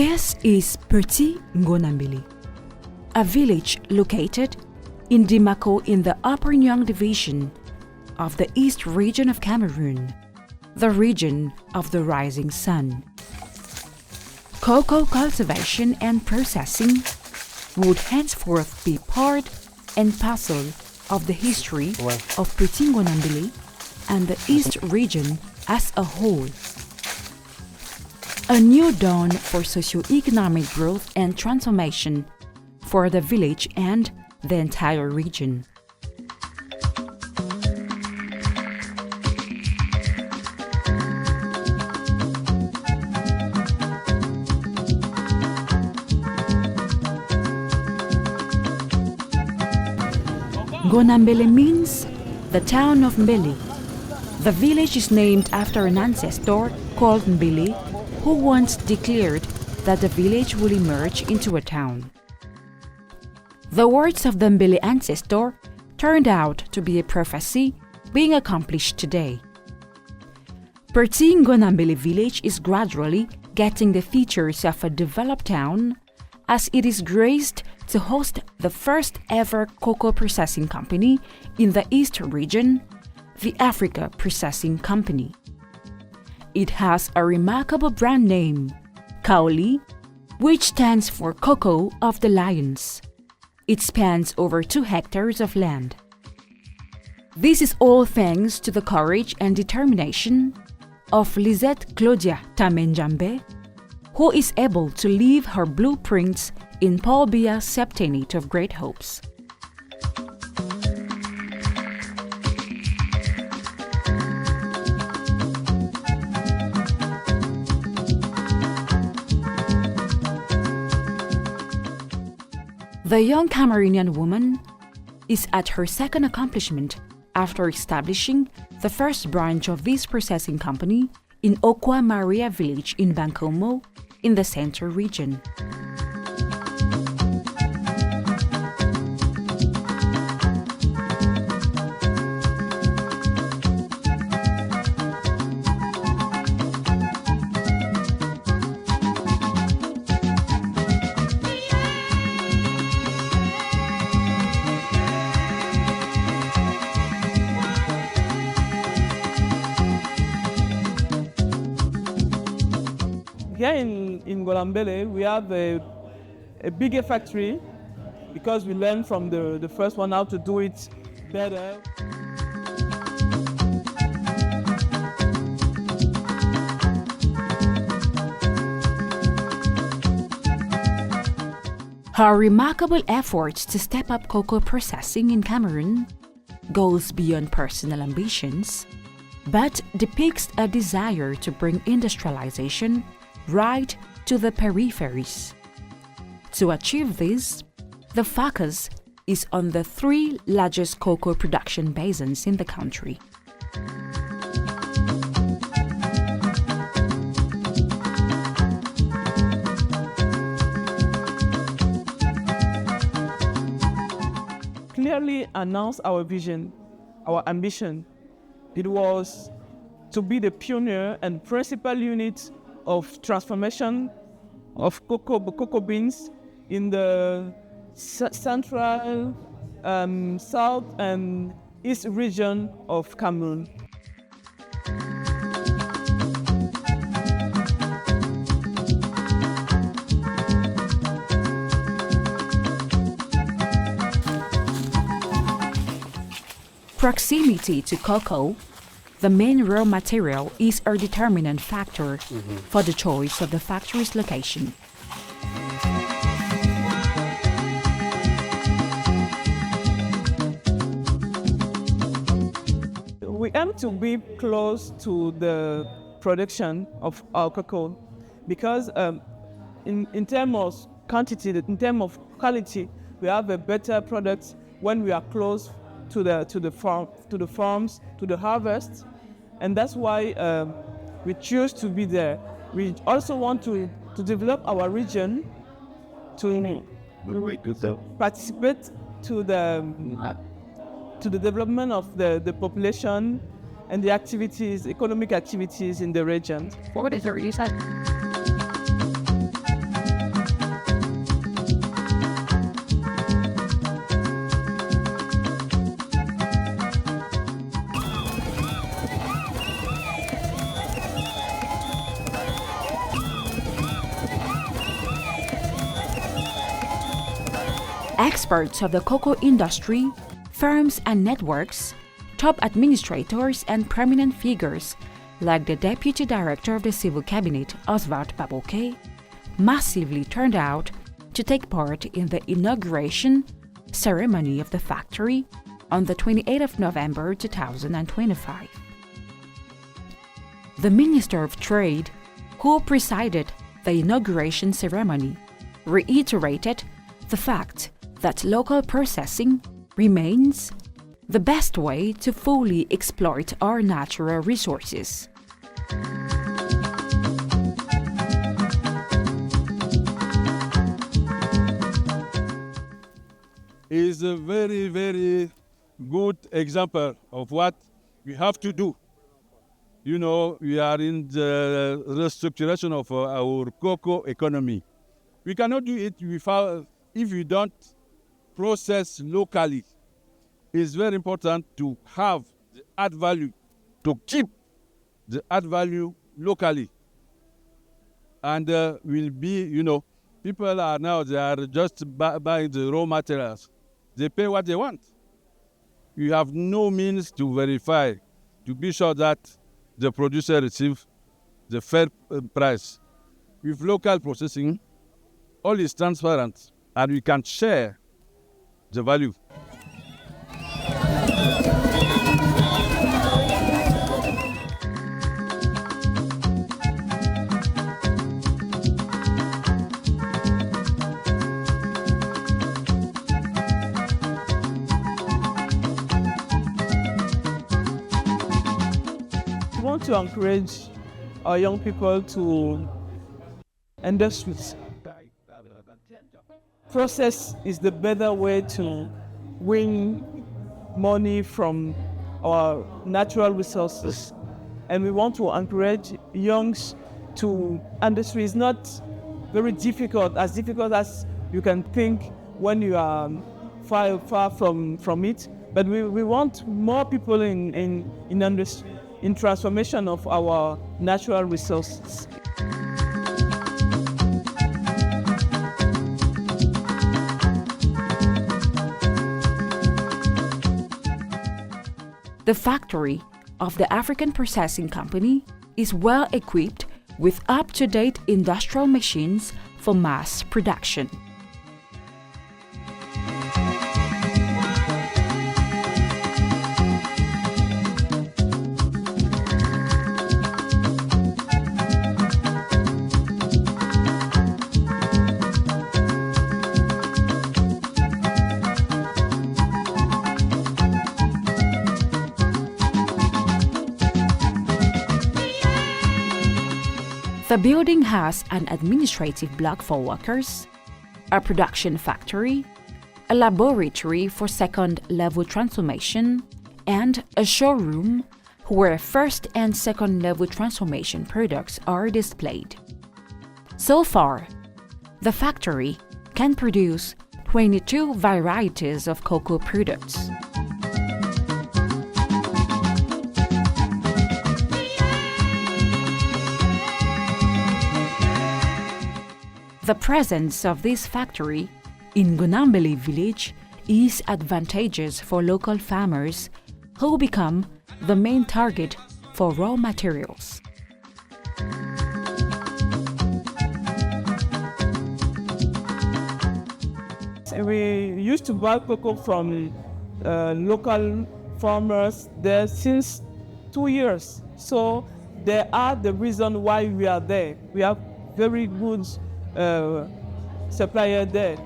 This is Petit Ngolambele, a village located in Dimako in the Upper Nyang division of the East region of Cameroon, the region of the rising sun. Cocoa cultivation and processing would henceforth be part and parcel of the history of Petit Ngolambele and the East region as a whole. A new dawn for socio-economic growth and transformation for the village and the entire region. Ngolambele means the town of Mbele. The village is named after an ancestor called Mbele, who once declared that the village will emerge into a town. The words of the Mbele ancestor turned out to be a prophecy being accomplished today. Petit Ngolambele village is gradually getting the features of a developed town as it is graced to host the first ever cocoa processing company in the East region, the Africa Processing Company. It has a remarkable brand name, Caoly, which stands for Cocoa of the Lions. It spans over 2 hectares of land. This is all thanks to the courage and determination of Lisette Claudia Tamenjambe, who is able to leave her blueprints in Paul Biya's Septenate of Great Hopes. The young Cameroonian woman is at her second accomplishment after establishing the first branch of this processing company in Okwa Maria village in Bankomo in the Central region. Here in Ngolambele, we have a bigger factory because we learned from the first one how to do it better. Her remarkable efforts to step up cocoa processing in Cameroon goes beyond personal ambitions, but depicts a desire to bring industrialization right to the peripheries. To achieve this, the focus is on the 3 largest cocoa production basins in the country. Clearly announced our vision, our ambition. It was to be the pioneer and principal unit of transformation of cocoa beans in the central, south and east region of Cameroon. Proximity to cocoa, the main raw material, is a determinant factor for the choice of the factory's location. We aim to be close to the production of our cocoa because in terms of quantity, in terms of quality, we have a better product when we are close to the farms, to the harvest. And that's why we choose to be there. We also want to develop our region to participate to the development of the population and the activities, economic activities in the region. What is the reason? experts of the cocoa industry, firms and networks, top administrators and prominent figures like the Deputy Director of the Civil Cabinet, Oswald Baboke, massively turned out to take part in the inauguration ceremony of the factory on the 28th of November 2025. The Minister of Trade, who presided the inauguration ceremony, reiterated the fact that local processing remains the best way to fully exploit our natural resources. Is a very, very good example of what we have to do. You know, we are in the restructuration of our cocoa economy. We cannot do it if we don't process locally. It's very important to have the add value, to keep the add value locally. And will be, you know, people are now, they are just buying the raw materials. They pay what they want. You have no means to verify, to be sure that the producer receives the fair price. With local processing, all is transparent and we can share the value. We want to encourage our young people to industries. Process is the better way to win money from our natural resources. And we want to encourage youngs to industry. It's not very difficult as you can think when you are far from it. But we want more people in industry, in transformation of our natural resources. The factory of the African Processing Company is well equipped with up-to-date industrial machines for mass production. The building has an administrative block for workers, a production factory, a laboratory for second-level transformation, and a showroom where first and second-level transformation products are displayed. So far, the factory can produce 22 varieties of cocoa products. The presence of this factory in Ngolambele village is advantageous for local farmers who become the main target for raw materials. We used to buy cocoa from local farmers there since 2 years. So they are the reason why we are there. We have very good supplier there.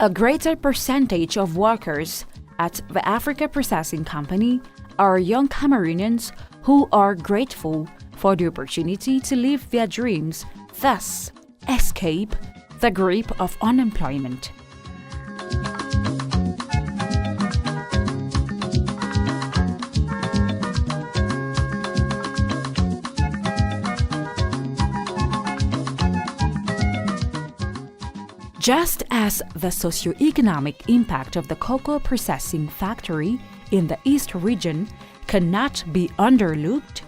A greater percentage of workers at the Africa Processing Company are young Cameroonians who are grateful for the opportunity to live their dreams, thus escape the grip of unemployment. Just as the socio-economic impact of the cocoa processing factory in the East region cannot be underlooked,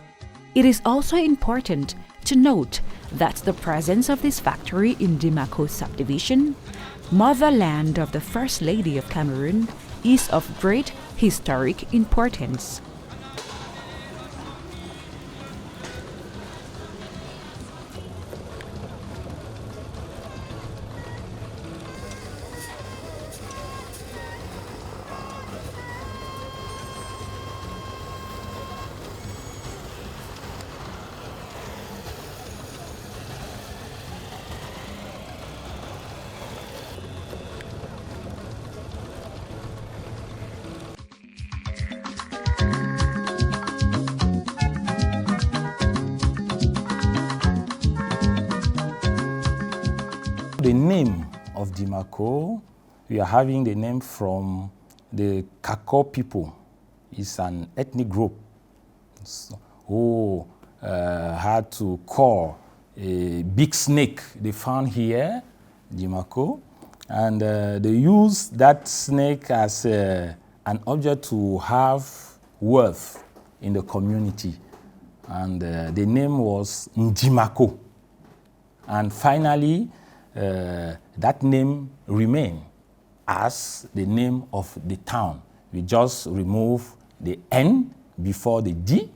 it is also important to note that the presence of this factory in Dimako subdivision, motherland of the First Lady of Cameroon, is of great historic importance. The name of Dimako, we are having the name from the Kako people. It's an ethnic group who had to call a big snake they found here, Dimako, and they used that snake as an object to have worth in the community. And the name was Njimako. And finally, that name remained as the name of the town. We just remove the N before the D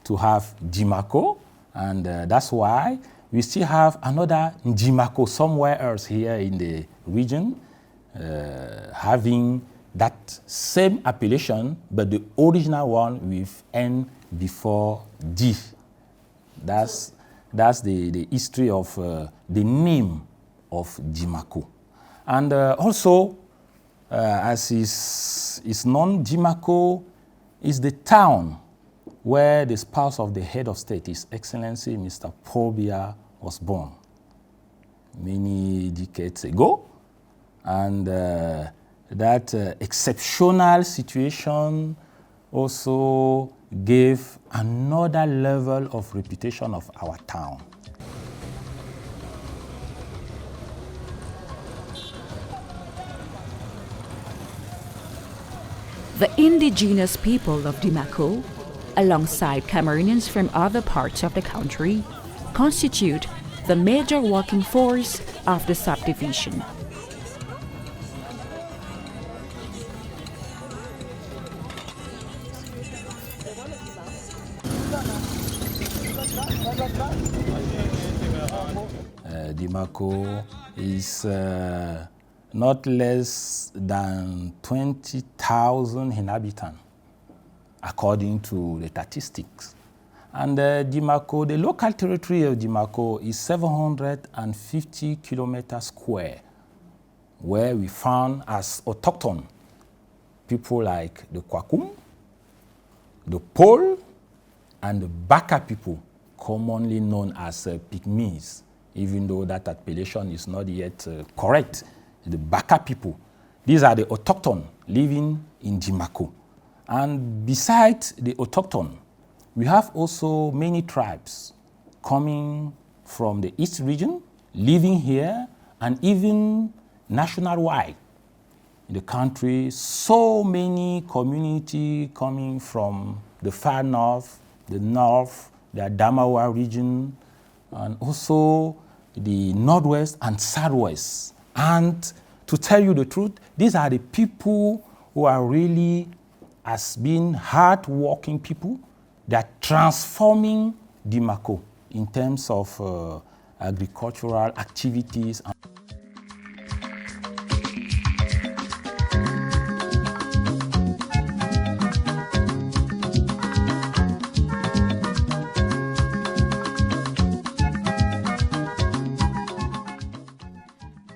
to have Dimako, and that's why we still have another Njimako somewhere else here in the region, having that same appellation, but the original one with N before D. That's the history of the name of Dimako. And also, as is known, Dimako is the town where the spouse of the head of state, His Excellency Mr. Paul Biya, was born many decades ago. And that exceptional situation also gave another level of reputation of our town. The indigenous people of Dimako, alongside Cameroonians from other parts of the country, constitute the major working force of the subdivision. Dimako is not less than 20,000 inhabitants, according to the statistics. And Dimako, the local territory of Dimako is 750 kilometers square, where we found as autochthon people like the Kwakum, the Pole, and the Baka people, commonly known as Pygmies, even though that appellation is not yet correct. The Baka people, these are the autochthon living in Dimako. And besides the autochthon, we have also many tribes coming from the East region, living here, and even nationwide in the country. So many communities coming from the far north, the Adamawa region, and also the northwest and southwest. And to tell you the truth, these are the people who are really, as being hard-working people, that are transforming Dimako in terms of agricultural activities.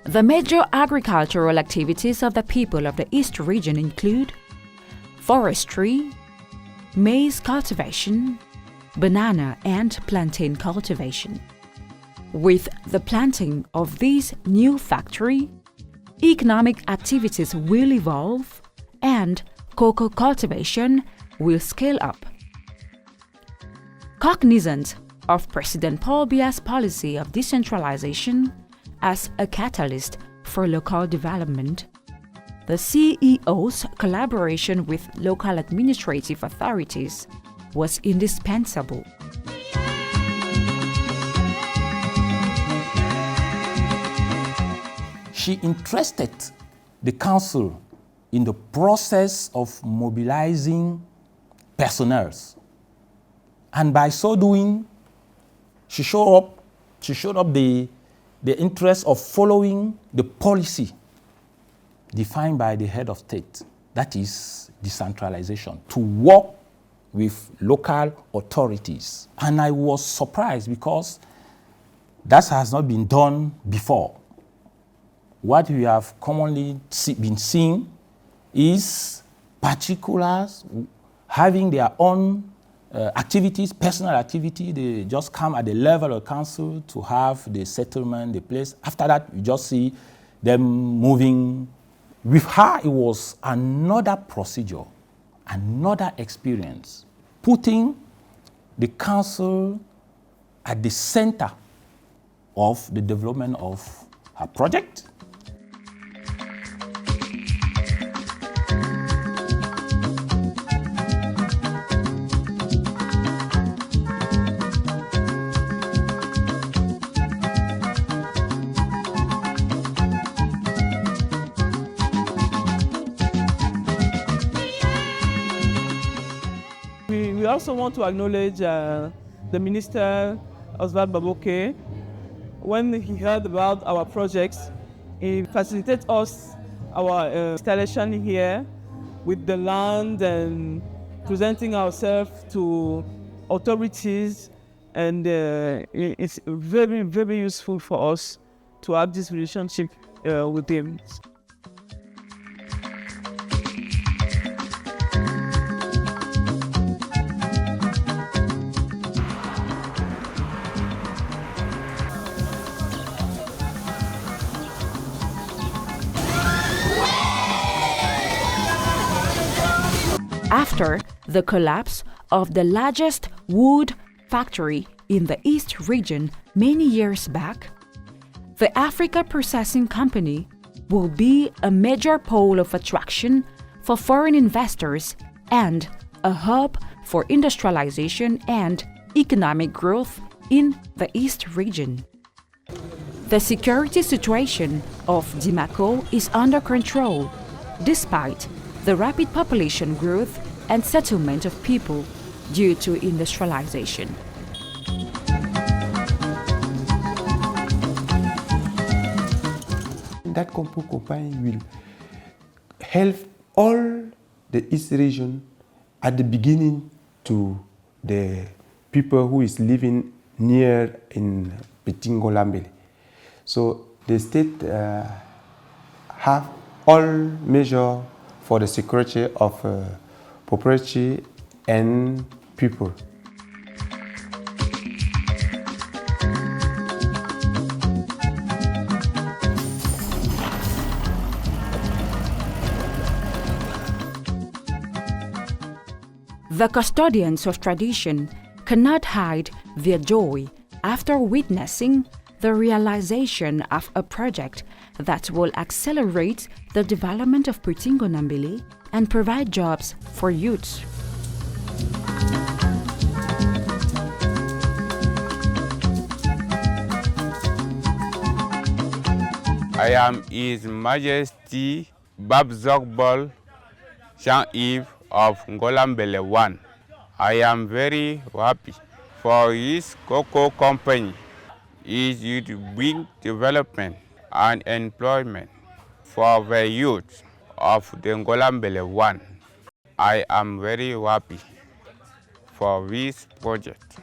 The major agricultural activities of the people of the East region include forestry, maize cultivation, banana and plantain cultivation. With the planting of this new factory, economic activities will evolve and cocoa cultivation will scale up. Cognizant of President Paul Biya's policy of decentralization as a catalyst for local development, the CEO's collaboration with local administrative authorities was indispensable. she interested the council in the process of mobilizing personnel. And by so doing, she showed up the interest of following the policy defined by the head of state, that is decentralization, to work with local authorities. And I was surprised because that has not been done before. What we have commonly been seeing is particulars having their own activities, personal activity. They just come at the level of council to have the settlement, the place. After that, you just see them moving. With her, it was another procedure, another experience, putting the council at the center of the development of her project. We also want to acknowledge the Minister, Oswald Baboke. When he heard about our projects, he facilitated us our installation here with the land and presenting ourselves to authorities, and it's very, very useful for us to have this relationship with him. After the collapse of the largest wood factory in the East region many years back, the Africa Processing Company will be a major pole of attraction for foreign investors and a hub for industrialization and economic growth in the East region. The security situation of Dimako is under control, despite the rapid population growth and settlement of people due to industrialization. That company will help all the East region at the beginning to the people who is living near in Ngolambele. So the state have all measures for the security of property and people. The custodians of tradition cannot hide their joy after witnessing the realization of a project that will accelerate the development of Ngolambele and provide jobs for youths. I am His Majesty Babzogbol Jean-Yves of Ngolambele 1. I am very happy for his cocoa company. Is to bring development and employment for the youth of the Ngolambele 1. I am very happy for this project.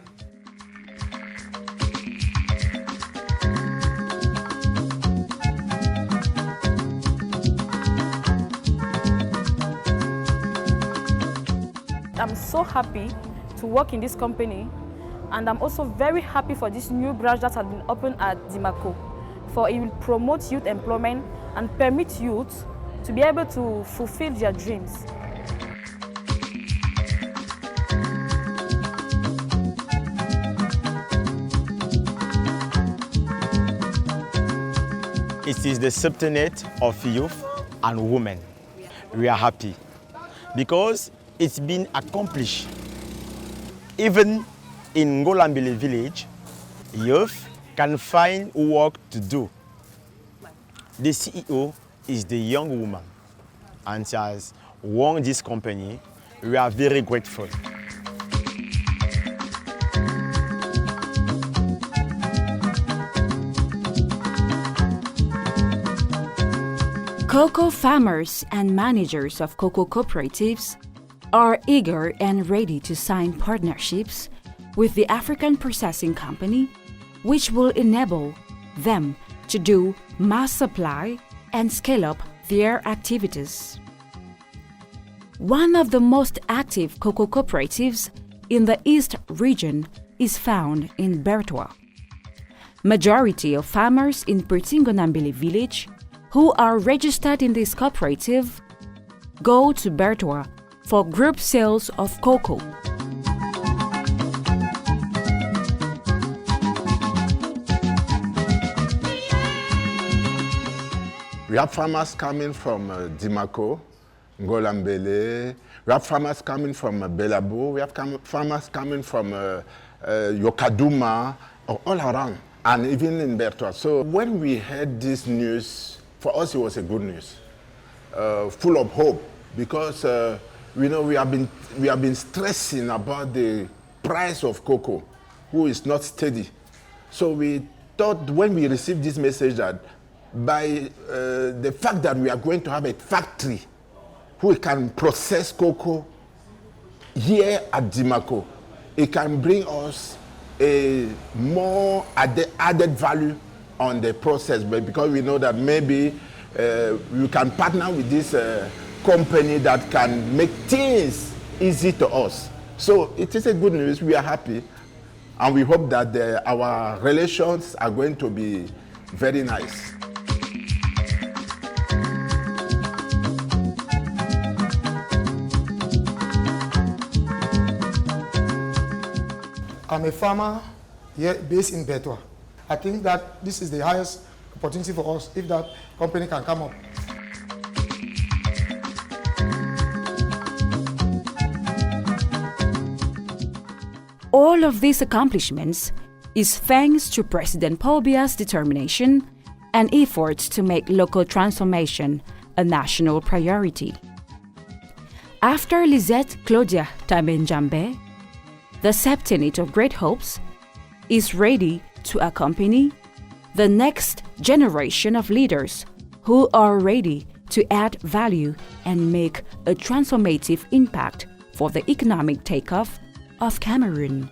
I'm so happy to work in this company, and I'm also very happy for this new branch that has been opened at Dimako, for it will promote youth employment and permit youth to be able to fulfill their dreams. It is the subtenet of youth and women. We are happy because it's been accomplished. Even in Ngolambele village, youth can find work to do. The CEO is the young woman, and she has won this company. We are very grateful. Cocoa farmers and managers of cocoa cooperatives are eager and ready to sign partnerships with the African Processing Company, which will enable them to do mass supply and scale up their activities. One of the most active cocoa cooperatives in the East region is found in Bertoua. Majority of farmers in Ngonambele village who are registered in this cooperative go to Bertoua for group sales of cocoa. We have farmers coming from Dimako Ngolambele, we have farmers coming from Belabo, we have farmers coming from Yokaduma, all around, and even in Bertoua. So when we heard this news, for us it was a good news, full of hope, because we know we have been stressing about the price of cocoa, who is not steady. So we thought when we received this message that by the fact that we are going to have a factory who can process cocoa here at Dimako, it can bring us a more added value on the process, but because we know that maybe we can partner with this company that can make things easy to us. So it is a good news. We are happy, and we hope that our relations are going to be very nice. I'm a farmer here based in Bertoua. I think that this is the highest opportunity for us if that company can come up. All of these accomplishments is thanks to President Paul Biya's determination and efforts to make local transformation a national priority. After Lisette Claudia Tamenjambe, the Septenate of Great Hopes is ready to accompany the next generation of leaders who are ready to add value and make a transformative impact for the economic takeoff of Cameroon.